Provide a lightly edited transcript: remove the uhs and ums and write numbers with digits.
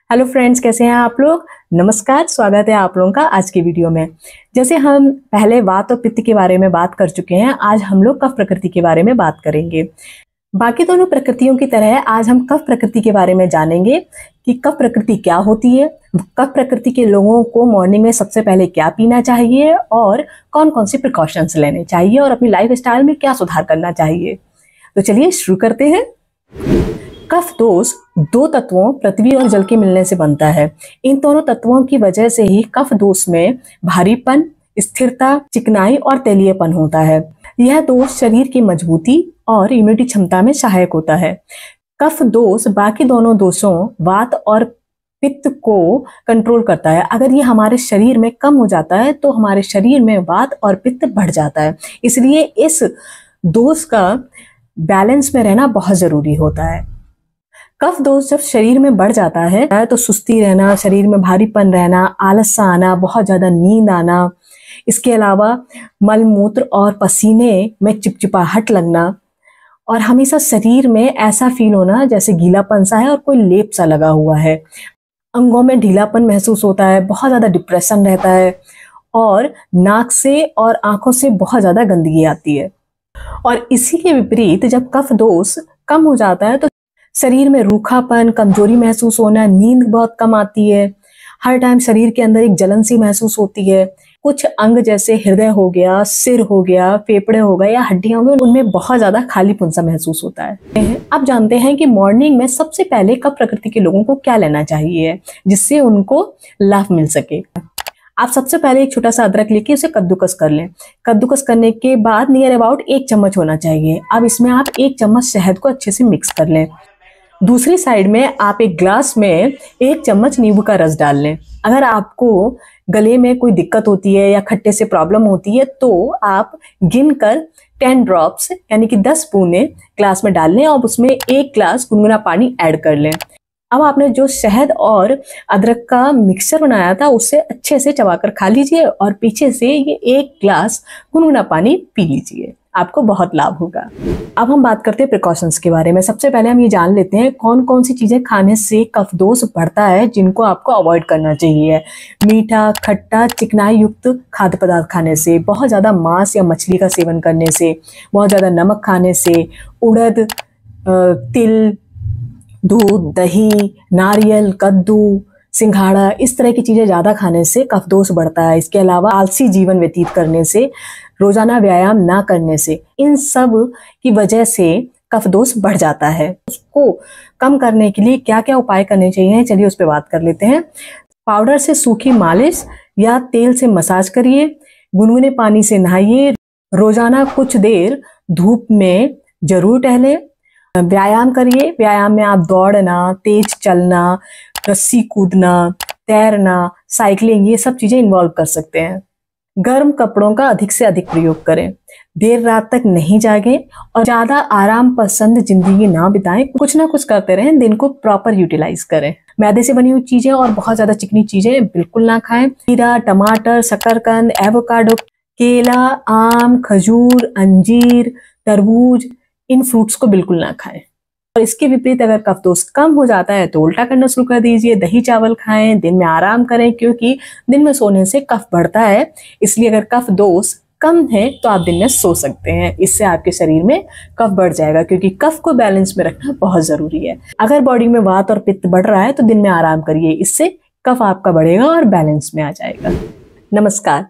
Hello friends, कैसे हैं आप लोग। नमस्कार, स्वागत है आप लोगों का आज की वीडियो में। जैसे हम पहले वात और पित्त के बारे में बात कर चुके हैं, आज हम लोग कफ प्रकृति के बारे में बात करेंगे। बाकी दोनों प्रकृतियों की तरह आज हम कफ प्रकृति के बारे में जानेंगे कि कफ प्रकृति क्या होती है, कफ प्रकृति के लोगों को मॉर्निंग में सबसे पहले क्या पीना चाहिए और कौन कौन सी प्रिकॉशंस लेने चाहिए और अपनी लाइफ स्टाइल में क्या सुधार करना चाहिए। तो चलिए शुरू करते हैं। कफ दोष दो तत्वों पृथ्वी और जल के मिलने से बनता है। इन दोनों तत्वों की वजह से ही कफ दोष में भारीपन, स्थिरता, चिकनाई और तैलीयपन होता है। यह दोष शरीर की मजबूती और इम्यूनिटी क्षमता में सहायक होता है। कफ दोष बाकी दोनों दोषों वात और पित्त को कंट्रोल करता है। अगर ये हमारे शरीर में कम हो जाता है तो हमारे शरीर में वात और पित्त बढ़ जाता है। इसलिए इस दोष का बैलेंस में रहना बहुत जरूरी होता है। कफ दोष जब शरीर में बढ़ जाता है तो सुस्ती रहना, शरीर में भारीपन रहना, आलस सा आना, बहुत ज्यादा नींद आना, इसके अलावा मल मूत्र और पसीने में चिपचिपाहट लगना और हमेशा शरीर में ऐसा फील होना जैसे गीलापन सा है और कोई लेप सा लगा हुआ है। अंगों में ढीलापन महसूस होता है, बहुत ज्यादा डिप्रेशन रहता है और नाक से और आंखों से बहुत ज्यादा गंदगी आती है। और इसी के विपरीत जब कफ दोष कम हो जाता है तो शरीर में रूखापन, कमजोरी महसूस होना, नींद बहुत कम आती है, हर टाइम शरीर के अंदर एक जलन सी महसूस होती है। कुछ अंग जैसे हृदय हो गया, सिर हो गया, फेफड़े हो गए या हड्डियां हो गई, उनमें बहुत ज्यादा खालीपन सा महसूस होता है। अब जानते हैं कि मॉर्निंग में सबसे पहले कफ प्रकृति के लोगों को क्या लेना चाहिए जिससे उनको लाभ मिल सके। आप सबसे पहले एक छोटा सा अदरक लेके उसे कद्दूकस कर लें। कद्दूकस करने के बाद नियर अबाउट 1 चम्मच होना चाहिए। अब इसमें आप 1 चम्मच शहद को अच्छे से मिक्स कर लें। दूसरी साइड में आप एक ग्लास में 1 चम्मच नींबू का रस डाल लें। अगर आपको गले में कोई दिक्कत होती है या खट्टे से प्रॉब्लम होती है तो आप गिनकर 10 ड्रॉप्स यानी कि 10 बूंदें ग्लास में डाल लें और उसमें 1 ग्लास गुनगुना पानी ऐड कर लें। अब आपने जो शहद और अदरक का मिक्सचर बनाया था उसे अच्छे से चबाकर खा लीजिए और पीछे से ये 1 ग्लास गुनगुना पानी पी लीजिए, आपको बहुत लाभ होगा। अब हम बात करते हैं प्रिकॉशंस के बारे में। सबसे पहले हम ये जान लेते हैं कौन कौन सी चीजें खाने से कफ दोष बढ़ता है जिनको आपको अवॉइड करना चाहिए। मीठा, खट्टा, चिकनाई युक्त खाद्य पदार्थ खाने से, बहुत ज्यादा मांस या मछली का सेवन करने से, बहुत ज्यादा नमक खाने से, उड़द, तिल, दूध, दही, नारियल, कद्दू, सिंघाड़ा, इस तरह की चीजें ज्यादा खाने से कफ दोष बढ़ता है। इसके अलावा आलसी जीवन व्यतीत करने से, रोजाना व्यायाम ना करने से, इन सब की वजह से कफ दोष बढ़ जाता है। उसको कम करने के लिए क्या क्या उपाय करने चाहिए, चलिए उस पर बात कर लेते हैं। पाउडर से सूखी मालिश या तेल से मसाज करिए, गुनगुने पानी से नहाइए, रोजाना कुछ देर धूप में जरूर टहलें, व्यायाम करिए। व्यायाम में आप दौड़ना, तेज चलना, रस्सी कूदना, तैरना, साइकिलिंग, ये सब चीजें इन्वॉल्व कर सकते हैं। गर्म कपड़ों का अधिक से अधिक प्रयोग करें, देर रात तक नहीं जागें और ज्यादा आराम पसंद जिंदगी ना बिताएं। कुछ ना कुछ करते रहें, दिन को प्रॉपर यूटिलाइज करें। मैदे से बनी हुई चीजें और बहुत ज्यादा चिकनी चीजें बिल्कुल ना खाएं। खीरा, टमाटर, शकरकंद, एवोकाडो, केला, आम, खजूर, अंजीर, तरबूज, इन फ्रूट्स को बिल्कुल ना खाएं। और इसके विपरीत अगर कफ दोष कम हो जाता है तो उल्टा करना शुरू कर दीजिए। दही चावल खाएं, दिन में आराम करें क्योंकि दिन में सोने से कफ बढ़ता है। इसलिए अगर कफ दोष कम है तो आप दिन में सो सकते हैं, इससे आपके शरीर में कफ बढ़ जाएगा क्योंकि कफ को बैलेंस में रखना बहुत जरूरी है। अगर बॉडी में वात और पित्त बढ़ रहा है तो दिन में आराम करिए, इससे कफ आपका बढ़ेगा और बैलेंस में आ जाएगा। नमस्कार।